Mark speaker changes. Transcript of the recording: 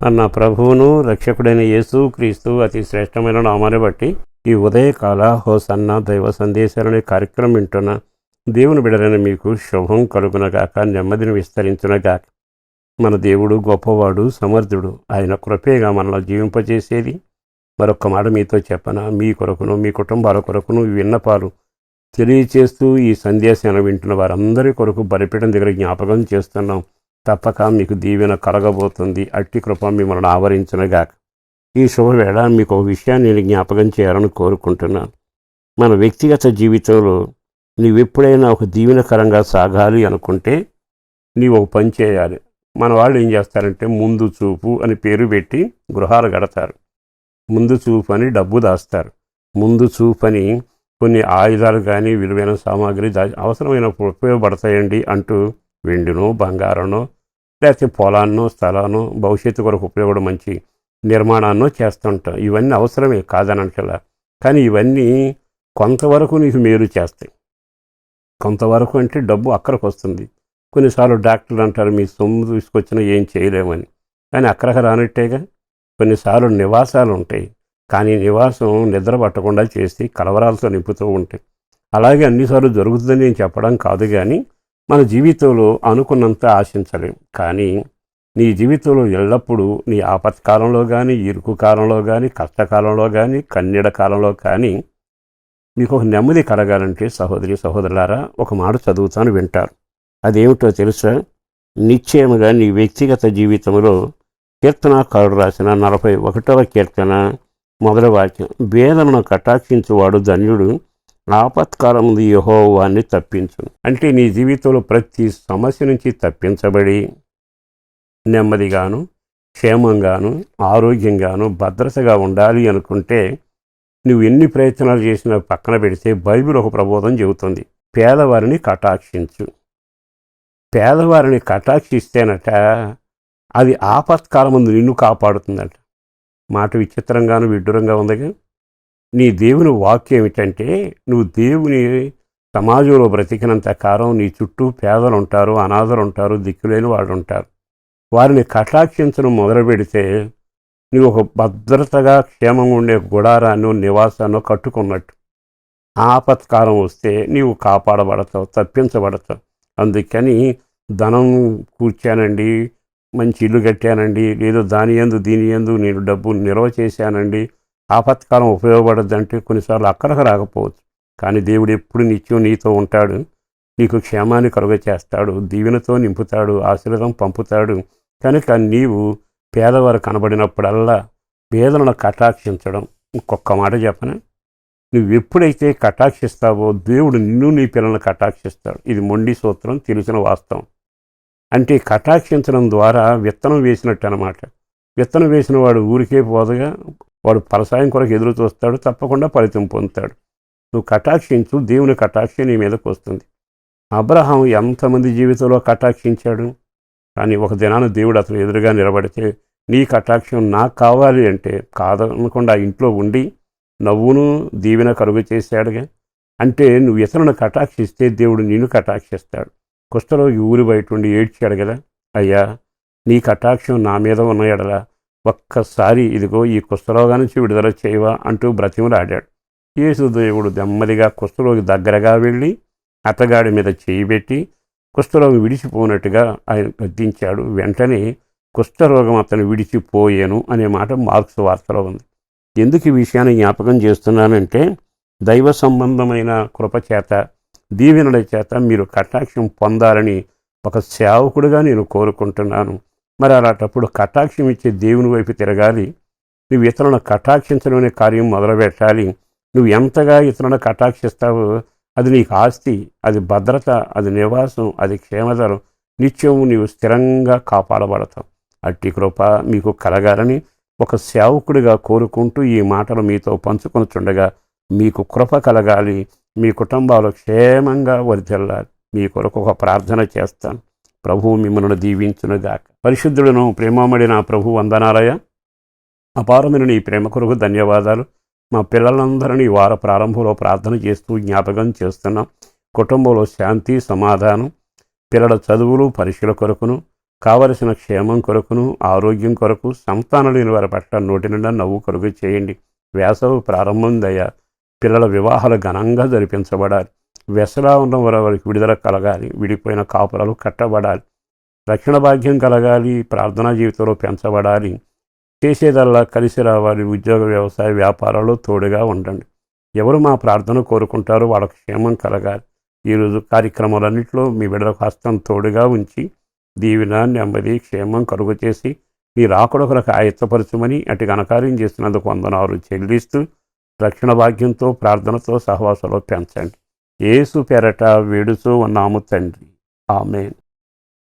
Speaker 1: అన్న ప్రభువును రక్షకుడైన యేసు క్రీస్తు అతి శ్రేష్టమైన నామాన్ని బట్టి ఈ ఉదయకాల హోసన్న దైవ సందేశాలనే కార్యక్రమం వింటున్న దేవుని బిడలైన మీకు శుభం కలుగునగాక, నెమ్మదిని విస్తరించునగాక. మన దేవుడు గొప్పవాడు, సమర్థుడు. ఆయన కృపేగా మనలో జీవింపజేసేది. మరొక్క మాట మీతో చెప్పన, మీ కొరకును మీ కుటుంబాల కొరకును ఈ విన్నపాలు తెలియచేస్తూ ఈ సందేశాన్ని వింటున్న వారందరి కొరకు బలిపీఠం దగ్గర జ్ఞాపకం చేస్తున్నాం. తప్పక మీకు దీవెన కలగబోతుంది. అట్టి కృప మిమ్మల్ని ఆవరించునగాక. ఈ శుభవేళ మీకు ఒక విషయాన్ని నేను జ్ఞాపకం చేయాలని కోరుకుంటున్నాను. మన వ్యక్తిగత జీవితంలో నీవెప్పుడైనా ఒక దీవెనకరంగా సాగాలి అనుకుంటే నీవు ఒక పని చేయాలి. మన వాళ్ళు ఏం చేస్తారంటే ముందు చూపు అని పేరు పెట్టి గృహాలు కడతారు. ముందు చూపు అని డబ్బు దాస్తారు. ముందు చూపు అని కొన్ని ఆయుధాలు కానీ విలువైన సామాగ్రి అవసరమైన ఉపయోగపడతాయండి అంటూ వెండినో బంగారనో లేకపోతే పొలాన్నో స్థలాన్నో భవిష్యత్తు కొరకు ఉపయోగపడే మంచి నిర్మాణాన్నో చేస్తుంటాం. ఇవన్నీ అవసరమే కాదనట్లా, కానీ ఇవన్నీ కొంతవరకు నీకు మేలు చేస్తాయి. కొంతవరకు అంటే డబ్బు అక్కడికి వస్తుంది. కొన్నిసార్లు డాక్టర్లు అంటారు మీ సొమ్ము తీసుకొచ్చినా ఏం చేయలేమని, కానీ అక్కడికి రానట్టేగా. కొన్నిసార్లు నివాసాలు ఉంటాయి, కానీ నివాసం నిద్ర పట్టకుండా చేసి కలవరాలతో నింపుతూ ఉంటాయి. అలాగే అన్నిసార్లు జరుగుతుందని నేను చెప్పడం కాదు, కానీ మన జీవితంలో అనుకున్నంత ఆశించలేం. కానీ నీ జీవితంలో ఎల్లప్పుడూ నీ ఆపత్కాలంలో కానీ, ఇరుకు కాలంలో కానీ, కష్టకాలంలో కానీ, కన్నీడ కాలంలో కానీ మీకు ఒక నెమ్మది కలగాలంటే సహోదరి సహోదరులారా, ఒక మాట చదువుతాను, వింటారు. అదేమిటో తెలుసా? నిశ్చయముగా నీ వ్యక్తిగత జీవితంలో కీర్తనాకారుడు రాసిన 41వ కీర్తన మొదటి వాక్యం, వేదనను కటాక్షించువాడు ధన్యుడు, ఆపత్కాలముందు యెహోవాని తప్పించును. అంటే నీ జీవితంలో ప్రతి సమస్య నుంచి తప్పించబడి నెమ్మదిగాను, క్షేమంగాను, ఆరోగ్యంగాను, భద్రతగా ఉండాలి అనుకుంటే నువ్వు ఎన్ని ప్రయత్నాలు చేసినా పక్కన పెడితే బైబిల్ ఒక ప్రబోధం చెబుతుంది, పేదవారిని కటాక్షించు. పేదవారిని కటాక్షిస్తేనట అది ఆపత్కాలం ముందు నిన్ను కాపాడుతుందట. మాట విచిత్రంగాను విడ్డూరంగా ఉందిగా. నీ దేవుని వాక్యం ఏమిటంటే, నువ్వు దేవుని సమాజంలో బ్రతికినంత కాలం నీ చుట్టూ పేదలు ఉంటారు, అనాథలు ఉంటారు, దిక్కులేని వాళ్ళు ఉంటారు. వారిని కటాక్షించడం మొదలు పెడితే నువ్వు ఒక భద్రతగా క్షేమంగా ఉండే గుడారాన్నో నివాసాన్నో కట్టుకున్నట్టు. ఆపత్కాలం వస్తే నీవు కాపాడబడతావు, తప్పించబడతావు. అందుకని ధనం కూర్చానండి, మంచి ఇల్లు కట్టానండి, లేదో దాని యందు దీని యందు నేను డబ్బు నిల్వ చేశానండి, ఆపత్కాలం ఉపయోగపడద్దంటే కొన్నిసార్లు అక్కడికి రాకపోవచ్చు. కానీ దేవుడు ఎప్పుడు నిత్యం నీతో ఉంటాడు, నీకు క్షేమాన్ని కలుగ చేస్తాడు, దీవెనతో నింపుతాడు, ఆశీర్వాదం పంపుతాడు. కనుక నీవు పేదవారు కనబడినప్పుడల్లా పేదలను కటాక్షించడం. ఇంకొక మాట చెప్పన, నువ్వు ఎప్పుడైతే కటాక్షిస్తావో దేవుడు నిన్ను నీ పిల్లలను కటాక్షిస్తాడు. ఇది మొండి సూత్రం, తెలిసిన వాస్తవం. అంటే కటాక్షించడం ద్వారా విత్తనం వేసినట్టు అన్నమాట. విత్తనం వేసిన వాడు ఊరికే పోదుగా, వాడు ఫలసాయం కొరకు ఎదురు చూస్తాడు, తప్పకుండా ఫలితం పొందుతాడు. నువ్వు కటాక్షించు, దేవుని కటాక్షి నీ మీదకు వస్తుంది. అబ్రహాం ఎంతమంది జీవితంలో కటాక్షించాడు, కానీ ఒక దినాన దేవుడు అతను ఎదురుగా నిలబడితే నీ కటాక్షం నాకు కావాలి అంటే కాదనకుండా ఇంట్లో ఉండి నవ్వును దీవెన కలుగు చేశాడుగా. అంటే నువ్వు ఇతరులను కటాక్షిస్తే దేవుడు నిన్ను కటాక్షిస్తాడు. కుష్ఠరోగి ఊరి బయట ఉండి ఏడ్చాడు కదా, అయ్యా నీ కటాక్షం నా మీద ఉన్న ఎడల ఒక్కసారి ఇదిగో ఈ కుష్ఠరోగా నుంచి విడుదల చేయవా అంటూ బ్రతిమలాడాడు. యేసు దేవుడు నెమ్మదిగా కుష్ఠరోగి దగ్గరగా వెళ్ళి అతగాడి మీద చేయిబెట్టి కుష్ఠరోగం విడిచిపోయినట్టుగా ఆయన గద్దించాడు. వెంటనే కుష్ఠరోగం అతను విడిచిపోయాను అనే మాట మార్క్స్ వార్తలో ఉంది. ఎందుకు ఈ విషయాన్ని జ్ఞాపకం చేస్తున్నానంటే, దైవ సంబంధమైన కృపచేత దీవెనల చేత మీరు కటాక్షం పొందాలని ఒక సేవకుడిగా నేను కోరుకుంటున్నాను. మరి అలాంటప్పుడు కటాక్షం ఇచ్చే దేవుని వైపు తిరగాలి. నువ్వు ఇతరులను కటాక్షించడం అనే కార్యం మొదలుపెట్టాలి. నువ్వు ఎంతగా ఇతరులను కటాక్షిస్తావో అది నీకు ఆస్తి, అది భద్రత, అది నివాసం, అది క్షేమతరం. నిత్యం నీవు స్థిరంగా కాపాడబడతావు. అట్టి కృప మీకు కలగాలని ఒక సేవకుడిగా కోరుకుంటూ ఈ మాటలు మీతో పంచుకొనుచుండగా మీకు కృప కలగాలి, మీ కుటుంబాలు క్షేమంగా వర్ధిల్లాలి. మీ కొరకు ఒక ప్రార్థన చేస్తాను. ప్రభువు మిమ్మల్ని దీవించునుగాక. పరిశుద్ధులను ప్రేమమడిన ప్రభు వందనాలయ, అపారమైన నీ ప్రేమ కొరకు ధన్యవాదాలు. మా పిల్లలందరినీ వార ప్రారంభంలో ప్రార్థన చేస్తూ జ్ఞాపకం చేస్తున్నాం. కుటుంబంలో శాంతి సమాధానం, పిల్లల చదువులు పరీక్షల కొరకును, కావలసిన క్షేమం కొరకును, ఆరోగ్యం కొరకు, సంతానం లేని వారి పట్ల నోటి నిండా నవ్వు కలుగు చేయండి. వేసవి ప్రారంభందయ్యా. పిల్లల వివాహాలు ఘనంగా జరిపించబడాలి. వెసలా ఉన్న వారికి విడుదల కలగాలి. విడిపోయిన కాపురాలు కట్టబడాలి. రక్షణ భాగ్యం కలగాలి. ప్రార్థనా జీవితంలో పెంచబడాలి. చేసేదల్లా కలిసి రావాలి. ఉద్యోగ, వ్యవసాయ, వ్యాపారాల్లో తోడుగా ఉండండి. ఎవరు మా ప్రార్థన కోరుకుంటారో వాళ్ళకు క్షేమం కలగాలి. ఈరోజు కార్యక్రమాలన్నింటిలో మీ బిడ్డలకు హస్తం తోడుగా ఉంచి దీవెన, నెమ్మది, క్షేమం కలుగు చేసి మీ రాకడ కొరకు ఆయత్తపరచమని అటు ఘనకార్యం చేసినందుకు వందనాలు చెల్లిస్తూ రక్షణ భాగ్యంతో, ప్రార్థనతో, సహవాసంలో పెంచండి. యేసు పేరట వేడుచూ ఉన్నాము తండ్రి. ఆమేన్.